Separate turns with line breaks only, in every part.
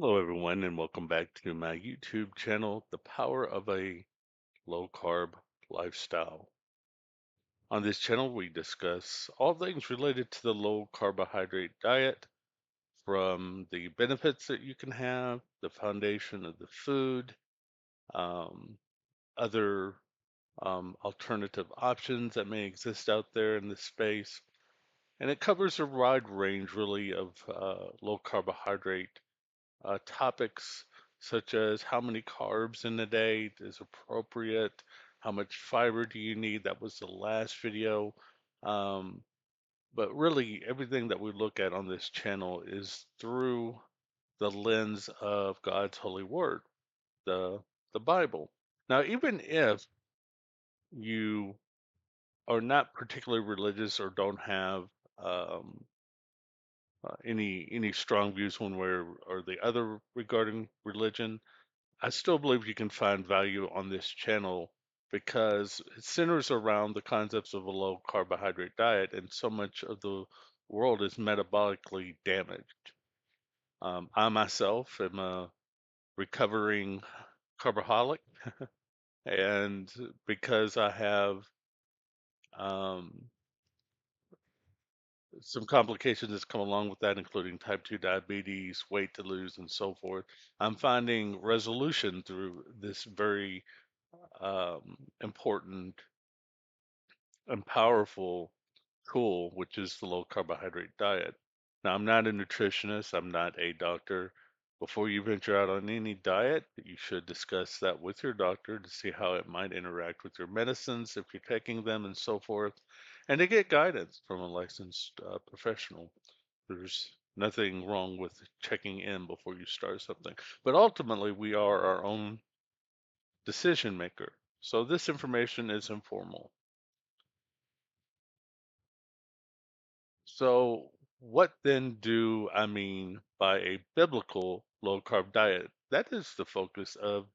Hello, everyone, and welcome back to my YouTube channel, The Power of a Low Carb Lifestyle. On this channel, we discuss all things related to the low carbohydrate diet, from the benefits that you can have, the foundation of the food, um, other alternative options that may exist out there in this space. And it covers a wide range, really, of low carbohydrate topics such as how many carbs in a day is appropriate, how much fiber do you need. That was the last video. Um, but really, everything that we look at on this channel is through the lens of God's holy word, the the Bible. Now, even if you are not particularly religious or don't have um, any strong views one way or the other regarding religion, I still believe you can find value on this channel because it centers around the concepts of a low carbohydrate diet, and so much of the world is metabolically damaged. I myself am a recovering carboholic, and because I have um, some complications that come along with that, including type 2 diabetes, weight to lose, and so forth, I'm finding resolution through this very important and powerful tool, which is the low carbohydrate diet. Now, I'm not a nutritionist, I'm not a doctor. Before you venture out on any diet, you should discuss that with your doctor to see how it might interact with your medicines if you're taking them and so forth, and to get guidance from a licensed professional. There's nothing wrong with checking in before you start something. But ultimately, we are our own decision maker. So this information is informal. So, what then do I mean by a biblical low carb diet? That is the focus of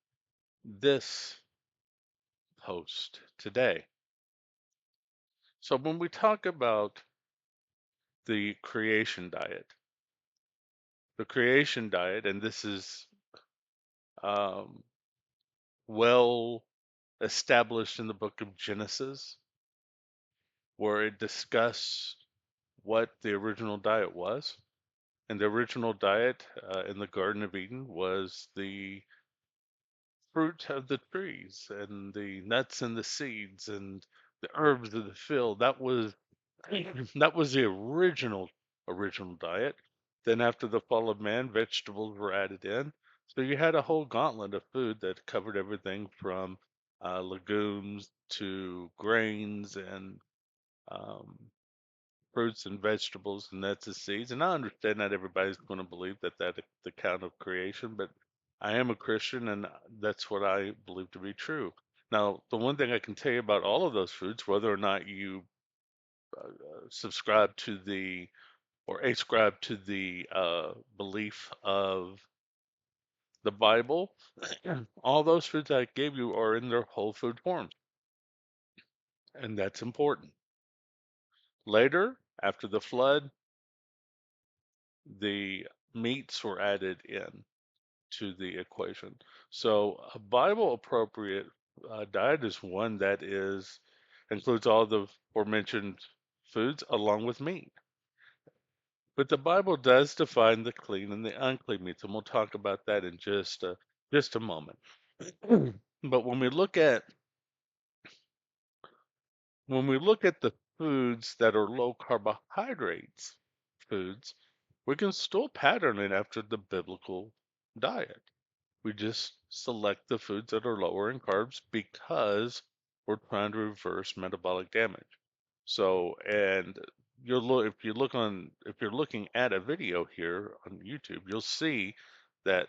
this post today. So, when we talk about the creation diet, and this is um, well established in the book of Genesis, where it discussed what the original diet was. And the original diet in the Garden of Eden was the fruit of the trees and the nuts and the seeds and the herbs of the field. That was that was the original diet. Then after the fall of man, vegetables were added in. So you had a whole gauntlet of food that covered everything from legumes to grains and um, fruits and vegetables and nuts and seeds. And I understand not everybody's going to believe that that's the count of creation, but I am a Christian and that's what I believe to be true. Now, the one thing I can tell you about all of those foods, whether or not you subscribe to the or ascribe to the belief of the Bible, all those foods I gave you are in their whole food forms, and that's important. Later, after the flood, the meats were added in to the equation. So a Bible appropriate diet is one that is includes all the aforementioned foods along with meat. But the Bible does define the clean and the unclean meats, and we'll talk about that in just a moment. But when we look at the foods that are low carbohydrates foods, we can still pattern it after the biblical diet. We just select the foods that are lower in carbs because we're trying to reverse metabolic damage. So, and if you're looking at a video here on YouTube, you'll see that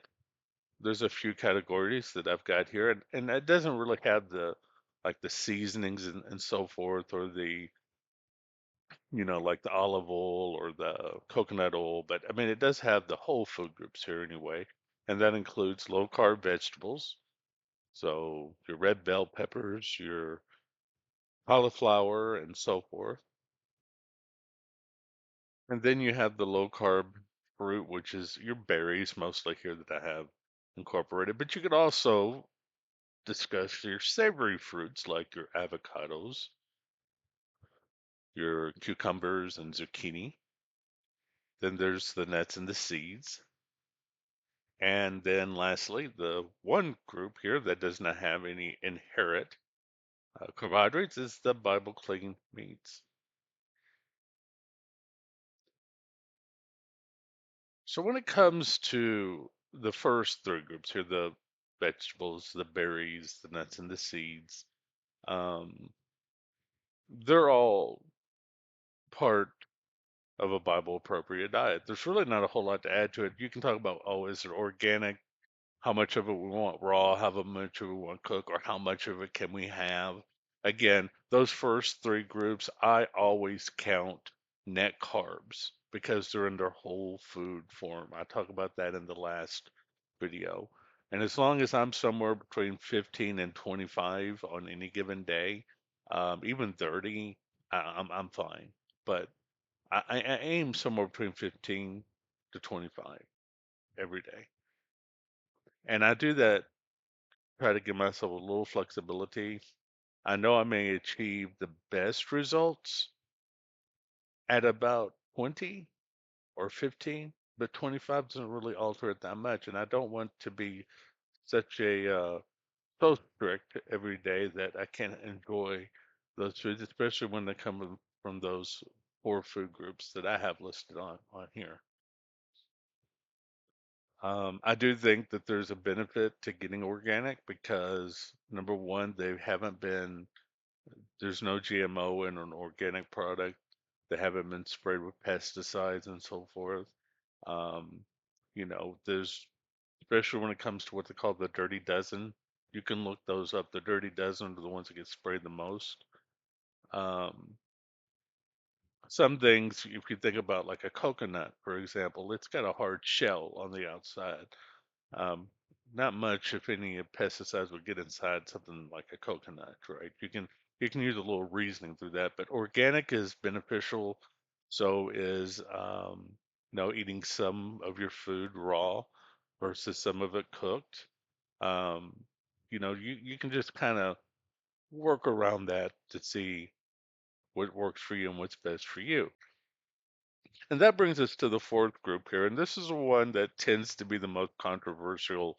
there's a few categories that I've got here, and it doesn't really have the like the seasonings and so forth, or the like the olive oil or the coconut oil, but I mean it does have the whole food groups here anyway, and that includes low carb vegetables, so your red bell peppers, your cauliflower, and so forth. And then you have the low carb fruit, which is your berries mostly here that I have incorporated. But you could also discuss your savory fruits like your avocados, your cucumbers and zucchini. Then there's the nuts and the seeds. And then lastly, the one group here that does not have any inherent carbohydrates is the Bible clean meats. So when it comes to the first three groups here, the vegetables, the berries, the nuts, and the seeds, um, they're all part of a Bible appropriate diet. There's really not a whole lot to add to it. You can talk about, oh, is it organic? How much of it we want raw, how much of it we want cook, or how much of it can we have. Again, those first three groups, I always count net carbs because they're in their whole food form. I talk about that in the last video. And as long as I'm somewhere between 15 and 25 on any given day, even 30, I'm fine. But I aim somewhere between 15 to 25 every day. And I do that, try to give myself a little flexibility. I know I may achieve the best results at about 20 or 15, but 25 doesn't really alter it that much. And I don't want to be such a so strict every day that I can't enjoy those foods, especially when they come from those four food groups that I have listed on here. I do think that there's a benefit to getting organic because number one, they haven't been there's no GMO in an organic product. They haven't been sprayed with pesticides and so forth. Um, there's especially when it comes to what they call the dirty dozen. You can look those up. The dirty dozen are the ones that get sprayed the most. Um, some things, if you think about like a coconut, for example, it's got a hard shell on the outside. Um, Not much, if any, of pesticides would get inside something like a coconut, right? You can use a little reasoning through that, but organic is beneficial. So is eating some of your food raw versus some of it cooked. Um, you can just kind of work around that to see what works for you and what's best for you. And that brings us to the fourth group here, and this is one that tends to be the most controversial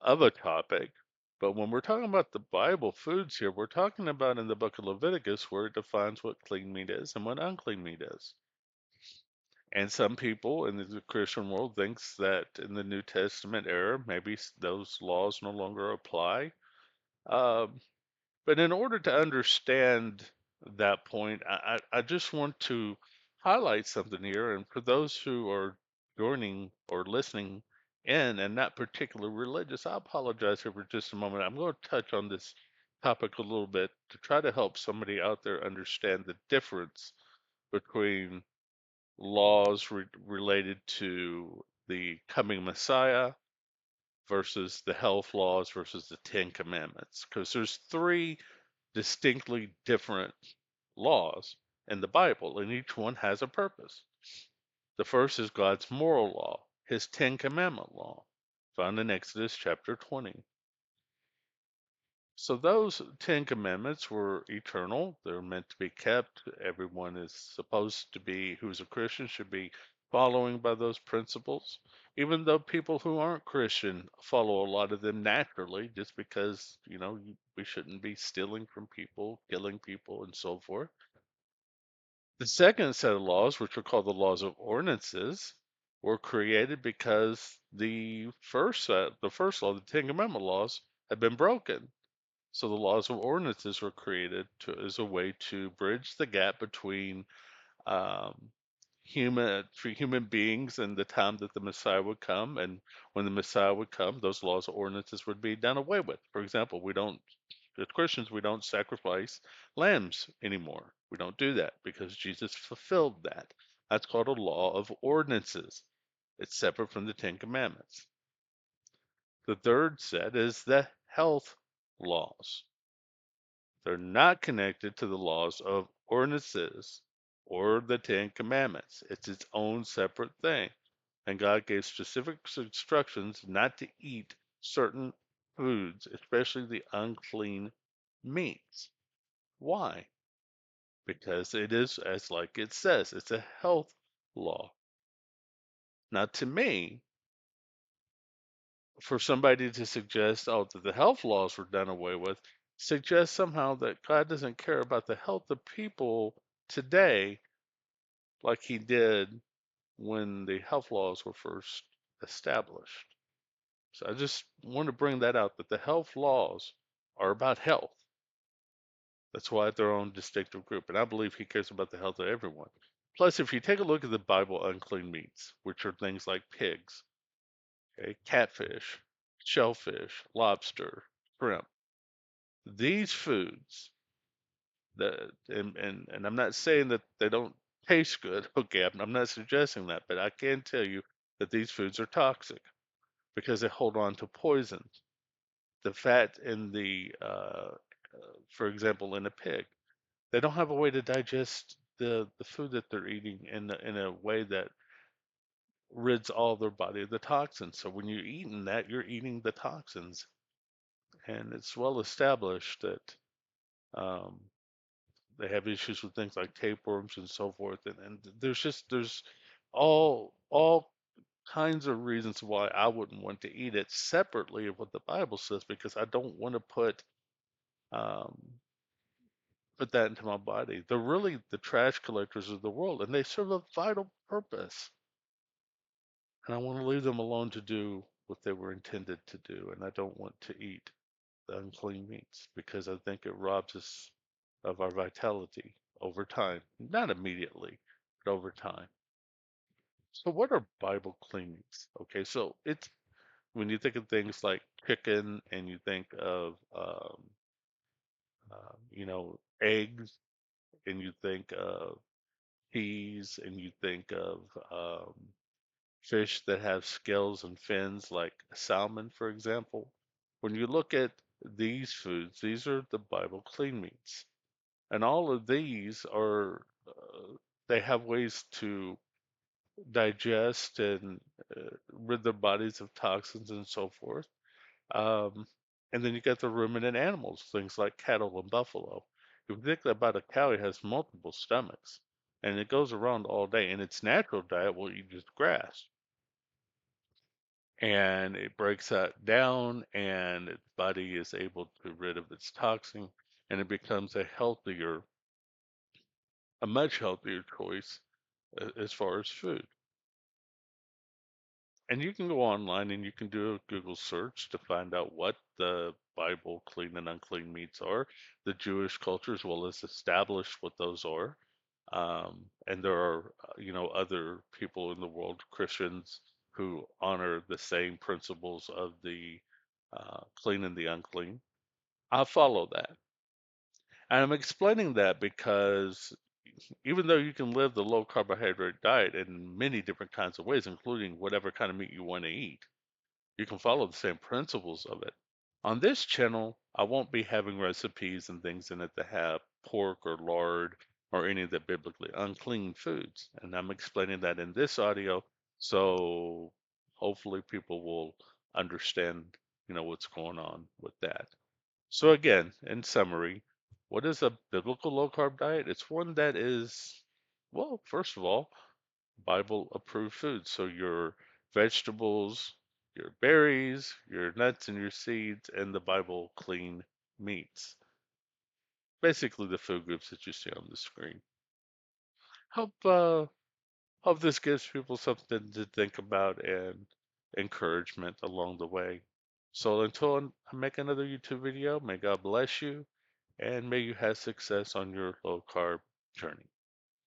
of a topic. But when we're talking about the Bible foods here, we're talking about in the book of Leviticus where it defines what clean meat is and what unclean meat is. And some people in the Christian world thinks that in the New Testament era, maybe those laws no longer apply. Um, but in order to understand that point, I just want to highlight something here. And for those who are joining or listening in and not particularly religious, I apologize here for just a moment. I'm going to touch on this topic a little bit to try to help somebody out there understand the difference between laws related to the coming Messiah versus the health laws versus the Ten Commandments. Because there's three distinctly different laws in the Bible, and each one has a purpose. The first is God's moral law, his Ten Commandment law, found in Exodus chapter 20. So those Ten Commandments were eternal. They're meant to be kept. Everyone is supposed to be, who's a Christian, should be following by those principles. Even though people who aren't Christian follow a lot of them naturally, just because, we shouldn't be stealing from people, killing people, and so forth. The second set of laws, which are called the laws of ordinances, were created because the first law, the Ten Commandment laws, had been broken. So the laws of ordinances were created as a way to bridge the gap between um, human beings and the time that the Messiah would come. And when the Messiah would come, those laws of ordinances would be done away with. For example, as Christians, we don't sacrifice lambs anymore. We don't do that because Jesus fulfilled that. That's called a law of ordinances. It's separate from the Ten Commandments. The third set is the health laws. They're not connected to the laws of ordinances or the Ten Commandments. It's its own separate thing. And God gave specific instructions not to eat certain foods, especially the unclean meats. Why? Because it is, as like it says, it's a health law. Now, to me, for somebody to suggest, oh, that the health laws were done away with, suggests somehow that God doesn't care about the health of people today like he did when the health laws were first established. So I just want to bring that out that the health laws are about health. That's why they're own distinctive group. And I believe he cares about the health of everyone. Plus, if you take a look at the Bible unclean meats, which are things like pigs, okay, catfish, shellfish, lobster, shrimp, these foods that and I'm not saying that they don't taste good. Okay, I'm not suggesting that, but I can tell you that these foods are toxic because they hold on to poisons. The fat in for example, in a pig, they don't have a way to digest the food that they're eating in a way that rids all their body of the toxins. So when you're eating that, you're eating the toxins, and it's well established that um, they have issues with things like tapeworms and so forth, and there's all kinds of reasons why I wouldn't want to eat it separately of what the Bible says because I don't want to um, put that into my body. They're really the trash collectors of the world, and they serve a vital purpose. And I want to leave them alone to do what they were intended to do. And I don't want to eat the unclean meats because I think it robs us of our vitality over time. Not immediately, but over time. So, what are Bible clean meats? Okay, so it's when you think of things like chicken and you think of, eggs and you think of peas and you think of um, fish that have scales and fins, like salmon, for example. When you look at these foods, these are the Bible clean meats. And all of these are, they have ways to digest and rid their bodies of toxins and so forth. Um, and then you got the ruminant animals, things like cattle and buffalo. If you think about a cow, it has multiple stomachs and it goes around all day. And its natural diet will eat just grass. And it breaks that down, and its body is able to rid of its toxin, and it becomes a much healthier choice as far as food. And you can go online and you can do a Google search to find out what the Bible clean and unclean meats are. The Jewish culture as well as established what those are. And there are, other people in the world, Christians, who honor the same principles of the clean and the unclean. I follow that. And I'm explaining that because even though you can live the low carbohydrate diet in many different kinds of ways, including whatever kind of meat you want to eat, you can follow the same principles of it. On this channel, I won't be having recipes and things in it that have pork or lard or any of the biblically unclean foods. And I'm explaining that in this audio, so hopefully people will understand, what's going on with that. So again, in summary, what is a biblical low carb diet? It's one that is, well, first of all, Bible approved foods. So your vegetables, your berries, your nuts and your seeds, and the Bible clean meats. Basically the food groups that you see on the screen. Hope hope this gives people something to think about and encouragement along the way. So until I make another YouTube video, may God bless you and may you have success on your low carb journey.